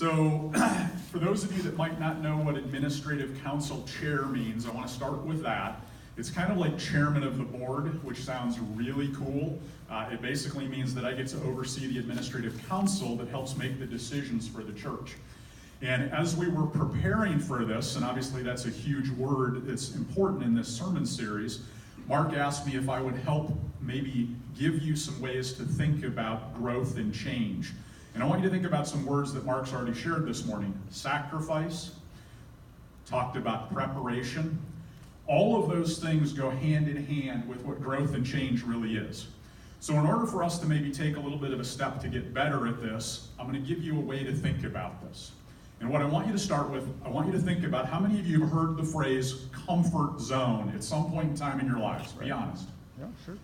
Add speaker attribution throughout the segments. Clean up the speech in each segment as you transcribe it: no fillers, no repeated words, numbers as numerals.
Speaker 1: So, for those of you that might not know what administrative council chair means, I want to start with that. It's kind of like chairman of the board, which sounds really cool. It basically means that I get to oversee the administrative council that helps make the decisions for the church. And as we were preparing for this, and obviously that's a huge word that's important in this sermon series, Mark asked me if I would help maybe give you some ways to think about growth and change. And I want you to think about some words that Mark's already shared this morning. Sacrifice, talked about preparation. All of those things go hand in hand with what growth and change really is. So in order for us to maybe take a little bit of a step to get better at this, I'm going to give you a way to think about this. And what I want you to start with, I want you to think about how many of you have heard the phrase comfort zone at some point in time in your lives. Be honest.
Speaker 2: Yeah, sure.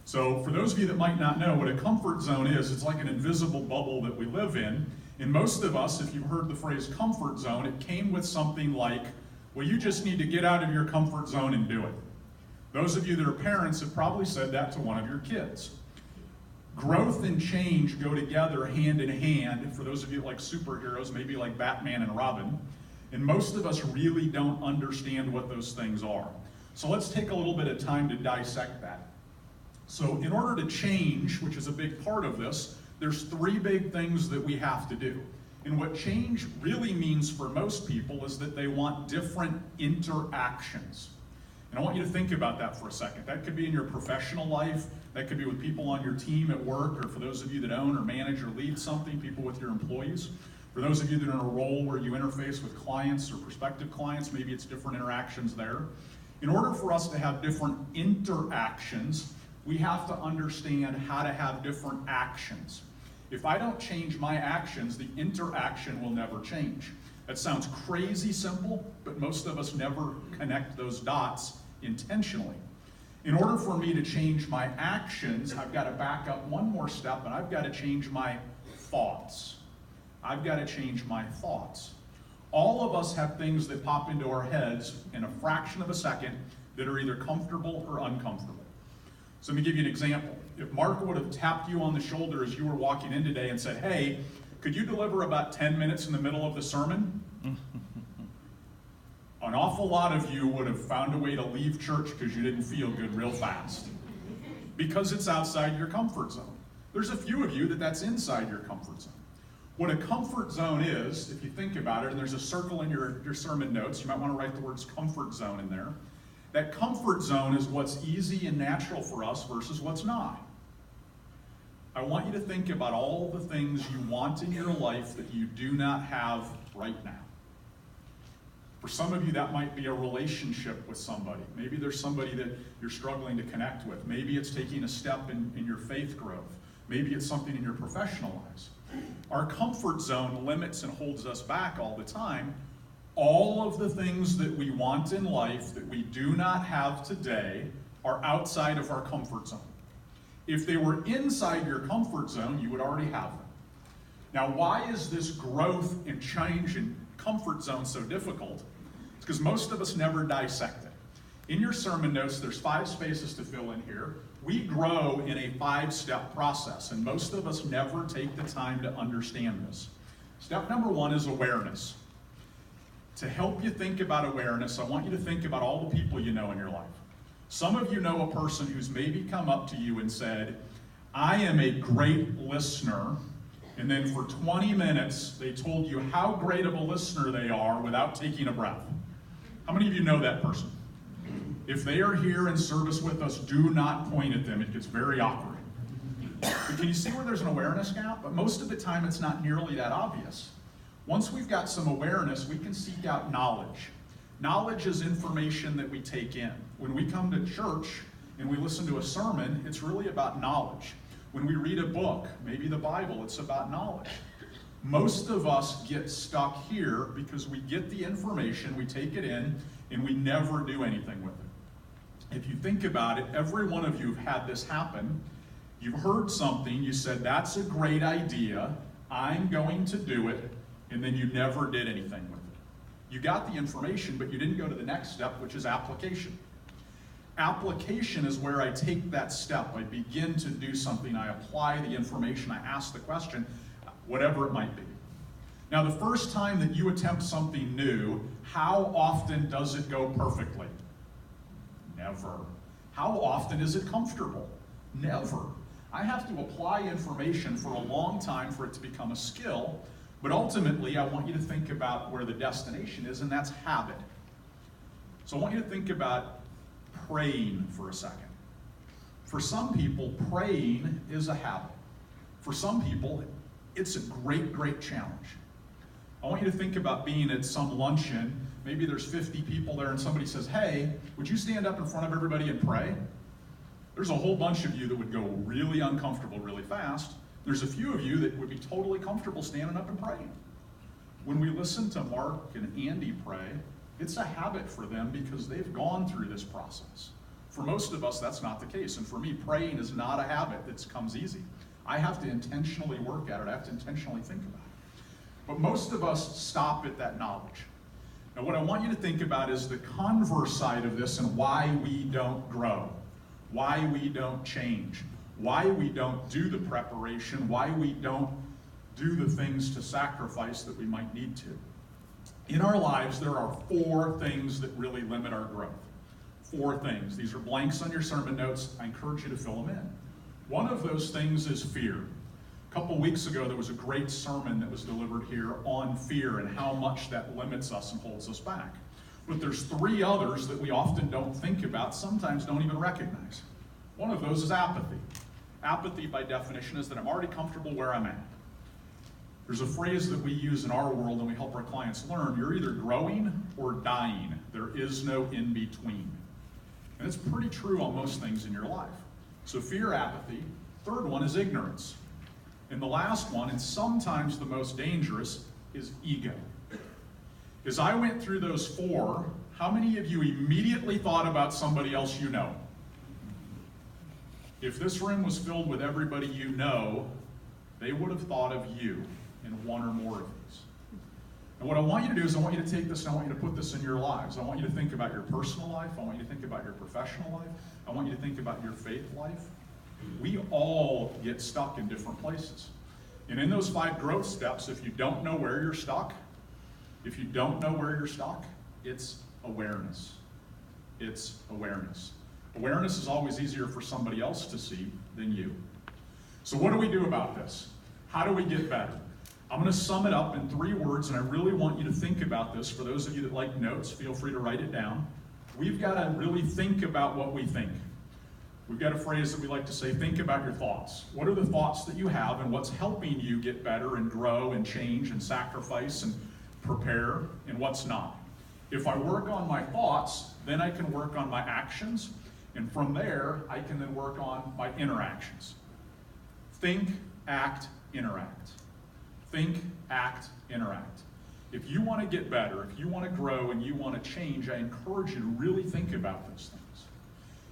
Speaker 1: So for those of you that might not know what a comfort zone is, it's like an invisible bubble that we live in. And most of us, if you've heard the phrase comfort zone, it came with something like, well, you just need to get out of your comfort zone and do it. Those of you that are parents have probably said that to one of your kids. Growth and change go together hand in hand. For those of you like superheroes, maybe like Batman and Robin. And most of us really don't understand what those things are. So let's take a little bit of time to dissect that. So in order to change, which is a big part of this, there's three big things that we have to do. And what change really means for most people is that they want different interactions. And I want you to think about that for a second. That could be in your professional life. That could be with people on your team at work, or for those of you that own or manage or lead something, people with your employees. For those of you that are in a role where you interface with clients or prospective clients, maybe it's different interactions there. In order for us to have different interactions, we have to understand how to have different actions. If I don't change my actions, the interaction will never change. That sounds crazy simple, but most of us never connect those dots intentionally. In order for me to change my actions, I've got to back up one more step, and I've got to change my thoughts. I've got to change my thoughts. All of us have things that pop into our heads in a fraction of a second that are either comfortable or uncomfortable. So let me give you an example. If Mark would have tapped you on the shoulder as you were walking in today and said, hey, could you deliver about 10 minutes in the middle of the sermon? An awful lot of you would have found a way to leave church because you didn't feel good real fast. Because it's outside your comfort zone. There's a few of you that's inside your comfort zone. What a comfort zone is, if you think about it, and there's a circle in your sermon notes, you might want to write the words comfort zone in there. That comfort zone is what's easy and natural for us versus what's not. I want you to think about all the things you want in your life that you do not have right now. For some of you, that might be a relationship with somebody. Maybe there's somebody that you're struggling to connect with. Maybe it's taking a step in your faith growth. Maybe it's something in your professional lives. Our comfort zone limits and holds us back all the time. All of the things that we want in life that we do not have today are outside of our comfort zone. If they were inside your comfort zone, you would already have them. Now, why is this growth and change in comfort zone so difficult? It's because most of us never dissect it. In your sermon notes, there's 5 spaces to fill in here. We grow in a 5-step process, and most of us never take the time to understand this. Step number 1 is awareness. To help you think about awareness, I want you to think about all the people you know in your life. Some of you know a person who's maybe come up to you and said, I am a great listener, and then for 20 minutes they told you how great of a listener they are without taking a breath. How many of you know that person? If they are here in service with us, do not point at them. It gets very awkward. But can you see where there's an awareness gap? But most of the time it's not nearly that obvious. Once we've got some awareness, we can seek out knowledge. Knowledge is information that we take in. When we come to church and we listen to a sermon, it's really about knowledge. When we read a book, maybe the Bible, it's about knowledge. Most of us get stuck here because we get the information, we take it in, and we never do anything with it. If you think about it, every one of you have had this happen. You've heard something, you said, that's a great idea, I'm going to do it, and then you never did anything with it. You got the information, but you didn't go to the next step, which is application. Application is where I take that step. I begin to do something. I apply the information. I ask the question, whatever it might be. Now, the first time that you attempt something new, how often does it go perfectly? Never. How often is it comfortable? Never. I have to apply information for a long time for it to become a skill, but ultimately I want you to think about where the destination is, and that's habit. So I want you to think about praying for a second. For some people, praying is a habit. For some people, it's a great, great challenge. I want you to think about being at some luncheon. Maybe there's 50 people there and somebody says, hey, would you stand up in front of everybody and pray? There's a whole bunch of you that would go really uncomfortable really fast. There's a few of you that would be totally comfortable standing up and praying. When we listen to Mark and Andy pray, it's a habit for them because they've gone through this process. For most of us, that's not the case. And for me, praying is not a habit that comes easy. I have to intentionally work at it. I have to intentionally think about it. But most of us stop at that knowledge. Now, what I want you to think about is the converse side of this and why we don't grow, why we don't change, why we don't do the preparation, why we don't do the things to sacrifice that we might need to. In our lives, there are 4 things that really limit our growth. 4 things. These are blanks on your sermon notes. I encourage you to fill them in. One of those things is fear. A couple weeks ago, there was a great sermon that was delivered here on fear and how much that limits us and holds us back. But there's 3 others that we often don't think about, sometimes don't even recognize. One of those is apathy. Apathy, by definition, is that I'm already comfortable where I'm at. There's a phrase that we use in our world and we help our clients learn: you're either growing or dying. There is no in between. And it's pretty true on most things in your life. So fear, apathy. Third one is ignorance. And the last one, and sometimes the most dangerous, is ego. As I went through those 4, how many of you immediately thought about somebody else you know? If this room was filled with everybody you know, they would have thought of you in one or more of these. And what I want you to do is I want you to take this and I want you to put this in your lives. I want you to think about your personal life. I want you to think about your professional life. I want you to think about your faith life. We all get stuck in different places. And in those 5 growth steps, if you don't know where you're stuck, it's awareness. It's awareness. Awareness is always easier for somebody else to see than you. So what do we do about this? How do we get better? I'm going to sum it up in 3 words, and I really want you to think about this. For those of you that like notes, feel free to write it down. We've got to really think about what we think. We've got a phrase that we like to say: think about your thoughts. What are the thoughts that you have, and what's helping you get better and grow and change and sacrifice and prepare, and what's not? If I work on my thoughts, then I can work on my actions, and from there, I can then work on my interactions. Think, act, interact. Think, act, interact. If you want to get better, if you want to grow and you want to change, I encourage you to really think about those things.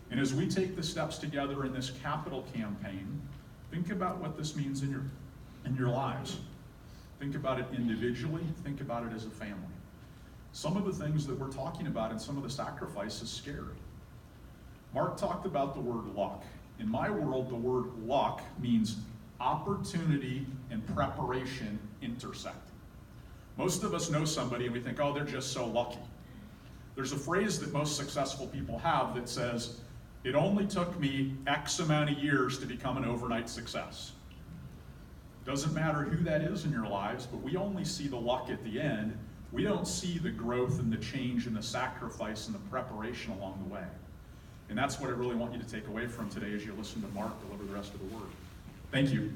Speaker 1: And as we take the steps together in this capital campaign, think about what this means in your lives. Think about it individually, think about it as a family. Some of the things that we're talking about and some of the sacrifice is scary. Mark talked about the word luck. In my world, the word luck means opportunity and preparation intersecting. Most of us know somebody and we think, oh, they're just so lucky. There's a phrase that most successful people have that says, it only took me X amount of years to become an overnight success. Doesn't matter who that is in your lives, but we only see the luck at the end. We don't see the growth and the change and the sacrifice and the preparation along the way. And that's what I really want you to take away from today as you listen to Mark deliver the rest of the word. Thank you.